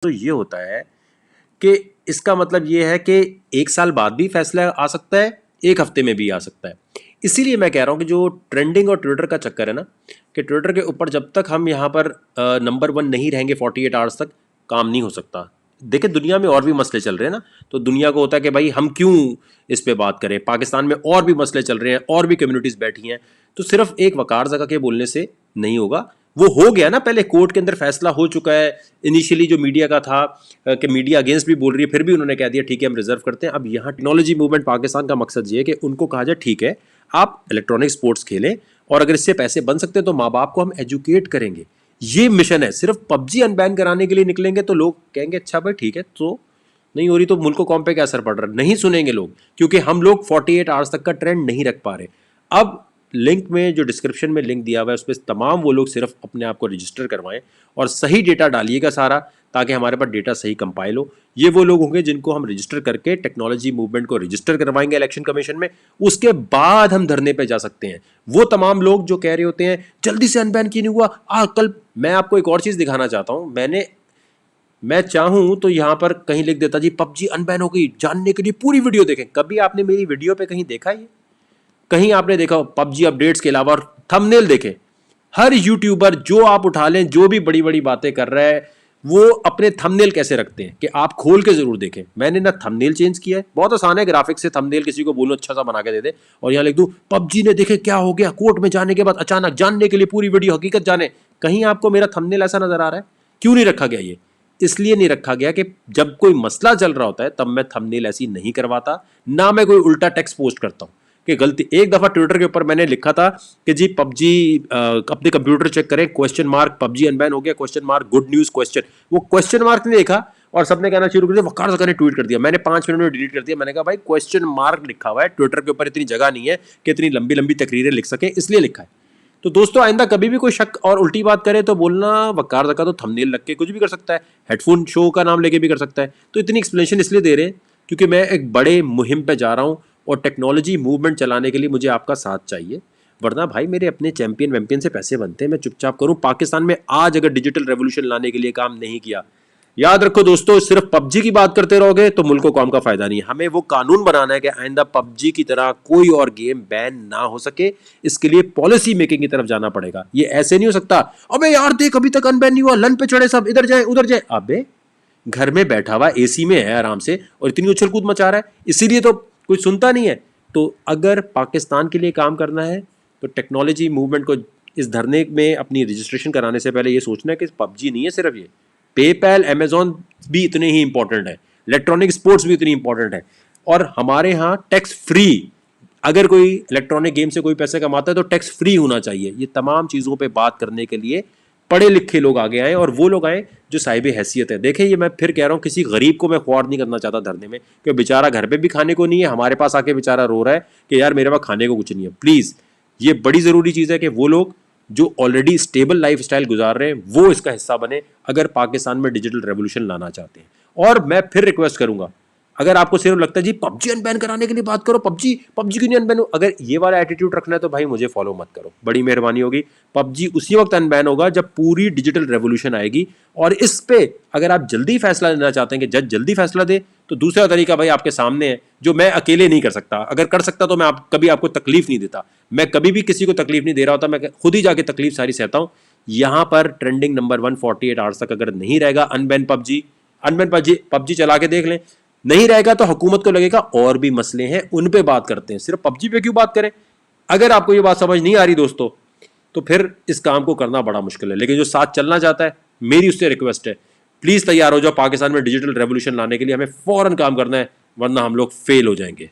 तो ये होता है कि इसका मतलब ये है कि 1 साल बाद भी फैसला आ सकता है, 1 हफ्ते में भी आ सकता है। इसीलिए मैं कह रहा हूँ कि जो ट्रेंडिंग और ट्विटर का चक्कर है ना, कि ट्विटर के ऊपर जब तक हम यहाँ पर नंबर 1 नहीं रहेंगे 48 आवर्स तक, काम नहीं हो सकता। देखिए दुनिया में और भी मसले चल रहे हैं ना, तो दुनिया को होता है कि भाई हम क्यों इस पे बात करें, पाकिस्तान में और भी मसले चल रहे हैं, और भी कम्युनिटीज़ बैठी हैं, तो सिर्फ एक वकार जगह के बोलने से नहीं होगा। वो हो गया ना, पहले कोर्ट के अंदर फैसला हो चुका है। इनिशियली जो मीडिया का था कि मीडिया अगेंस्ट भी बोल रही है, फिर भी उन्होंने कह दिया ठीक है हम रिजर्व करते हैं। अब यहाँ टेक्नोलॉजी मूवमेंट पाकिस्तान का मकसद ये है कि उनको कहा जाए ठीक है आप इलेक्ट्रॉनिक स्पोर्ट्स खेलें, और अगर इससे पैसे बन सकते हैं तो माँ बाप को हम एजुकेट करेंगे। ये मिशन है। सिर्फ पबजी अनबैन कराने के लिए निकलेंगे तो लोग कहेंगे अच्छा भाई ठीक है, तो नहीं हो रही तो मुल्क कौम पे क्या असर पड़ रहा है, नहीं सुनेंगे लोग, क्योंकि हम लोग 48 आवर्स तक का ट्रेंड नहीं रख पा रहे। अब लिंक में जो डिस्क्रिप्शन में लिंक दिया हुआ है उस पर तमाम वो लोग सिर्फ अपने आप को रजिस्टर करवाएं और सही डेटा डालिएगा सारा, ताकि हमारे पास डेटा सही कंपाइल हो। ये वो लोग होंगे जिनको हम रजिस्टर करके टेक्नोलॉजी मूवमेंट को रजिस्टर करवाएंगे इलेक्शन कमीशन में, उसके बाद हम धरने पे जा सकते हैं। वो तमाम लोग जो कह रहे होते हैं जल्दी से अनबैन क्यों नहीं हुआ, कल मैं आपको एक और चीज़ दिखाना चाहता हूँ। मैं चाहूँ तो यहाँ पर कहीं लिख देता जी पबजी अनबैन हो गई, जानने के लिए पूरी वीडियो देखें। कभी आपने मेरी वीडियो पे कहीं देखा ये? कहीं आपने देखा पबजी अपडेट्स के अलावा? और थंबनेल देखें, हर यूट्यूबर जो आप उठा लें जो भी बड़ी बड़ी बातें कर रहा है वो अपने थंबनेल कैसे रखते हैं कि आप खोल के जरूर देखें। मैंने ना थंबनेल चेंज किया है, बहुत आसान है, ग्राफिक्स से थंबनेल किसी को बोलो अच्छा सा बना के दे दे और यहाँ लिख दूं पबजी ने देखे क्या हो गया, कोर्ट में जाने के बाद अचानक, जानने के लिए पूरी वीडियो, हकीकत जाने। कहीं आपको मेरा थंबनेल ऐसा नजर आ रहा है? क्यों नहीं रखा गया? ये इसलिए नहीं रखा गया कि जब कोई मसला चल रहा होता है तब मैं थंबनेल ऐसी नहीं करवाता, ना मैं कोई उल्टा टेक्स्ट पोस्ट करता हूं कि गलती। एक दफा ट्विटर के ऊपर मैंने लिखा था कि जी पबजी अपने कंप्यूटर चेक करें, क्वेश्चन मार्क, पबजी अनबैन हो गया, question mark, good news question. वो क्वेश्चन मार्क ने देखा और सबने कहना शुरू कर दिया, वकार ने ट्वीट कर दिया। मैंने 5 मिनट में डिलीट कर दिया। मैंने कहा भाई क्वेश्चन मार्क लिखा हुआ है, ट्विटर के ऊपर इतनी जगह नहीं है कि इतनी लंबी लंबी तकरीरें लिख सके, इसलिए लिखा है। तो दोस्तों आइंदा कभी भी कोई शक और उल्टी बात करे तो बोलना वकार जका तो थंबनेल लग के कुछ भी कर सकता है, हेडफोन शो का नाम लेके भी कर सकता है। तो इतनी एक्सप्लेनेशन इसलिए दे रहे हैं क्योंकि मैं एक बड़े मुहिम पे जा रहा हूँ और टेक्नोलॉजी मूवमेंट चलाने के लिए मुझे आपका साथ चाहिए, वरना भाई मेरे अपने चैंपियन वैम्पियन से पैसे बनते हैं, मैं चुपचाप करूं। पाकिस्तान में आज अगर डिजिटल रेवोल्यूशन लाने के लिए काम नहीं किया, याद रखो दोस्तों, सिर्फ पबजी की बात करते रहोगे तो मुल्क को कौम का फायदा नहीं है। हमें वो कानून बनाना है कि आइंदा पबजी की तरह कोई और गेम बैन ना हो सके। इसके लिए पॉलिसी मेकिंग की तरफ जाना पड़ेगा। ये ऐसे नहीं हो सकता अबे यार देख अभी तक अनबैन नहीं हुआ, लन पे चढ़े सब, इधर जाए उधर जाए। अबे घर में बैठा हुआ एसी में है आराम से और इतनी उछल कूद मचा रहा है, इसीलिए तो कोई सुनता नहीं है। तो अगर पाकिस्तान के लिए काम करना है तो टेक्नोलॉजी मूवमेंट को इस धरने में अपनी रजिस्ट्रेशन कराने से पहले ये सोचना है कि पबजी नहीं है सिर्फ ये, पेपैल, अमेजॉन भी इतने ही इंपॉर्टेंट है, इलेक्ट्रॉनिक स्पोर्ट्स भी इतनी इंपॉर्टेंट है। और हमारे यहाँ टैक्स फ्री, अगर कोई इलेक्ट्रॉनिक गेम से कोई पैसे कमाता है तो टैक्स फ्री होना चाहिए। ये तमाम चीज़ों पे बात करने के लिए पढ़े लिखे लोग आगे आए और वो लोग आए जो साहिब हैसियत है। देखें ये मैं फिर कह रहा हूँ, किसी गरीब को मैं ख्वार नहीं करना चाहता धरने में कि बेचारा घर पे भी खाने को नहीं है, हमारे पास आके बेचारा रो रहा है कि यार मेरे पास खाने को कुछ नहीं है। प्लीज़ ये बड़ी ज़रूरी चीज़ है कि वो लोग जो ऑलरेडी स्टेबल लाइफ स्टाइल गुजार रहे हैं वो इसका हिस्सा बने, अगर पाकिस्तान में डिजिटल रेवोल्यूशन लाना चाहते हैं। और मैं फिर रिक्वेस्ट करूंगा, अगर आपको सिर्फ लगता है जी पबजी अनबैन कराने के लिए बात करो, पबजी पबजी क्यों नहीं अनबैन हो, अगर ये वाला एटीट्यूड रखना है तो भाई मुझे फॉलो मत करो, बड़ी मेहरबानी होगी। पबजी उसी वक्त अनबैन होगा जब पूरी डिजिटल रेवोल्यूशन आएगी। और इस पे अगर आप जल्दी फैसला लेना चाहते हैं कि जज जल्दी फैसला दे, तो दूसरा तरीका भाई आपके सामने है जो मैं अकेले नहीं कर सकता। अगर कर सकता तो मैं कभी आपको तकलीफ नहीं देता, मैं कभी भी किसी को तकलीफ नहीं दे रहा होता, मैं खुद ही जाके तकलीफ सारी सहता हूँ। यहाँ पर ट्रेंडिंग नंबर 1 48 आवर्स तक अगर नहीं रहेगा अनबैन पबजी, पबजी चला के देख लें, नहीं रहेगा तो हुकूमत को लगेगा और भी मसले हैं उन पे बात करते हैं, सिर्फ पबजी पे क्यों बात करें। अगर आपको ये बात समझ नहीं आ रही दोस्तों तो फिर इस काम को करना बड़ा मुश्किल है। लेकिन जो साथ चलना चाहता है, मेरी उससे रिक्वेस्ट है प्लीज तैयार हो जाओ। पाकिस्तान में डिजिटल रेवोल्यूशन लाने के लिए हमें फौरन काम करना है, वरना हम लोग फेल हो जाएंगे।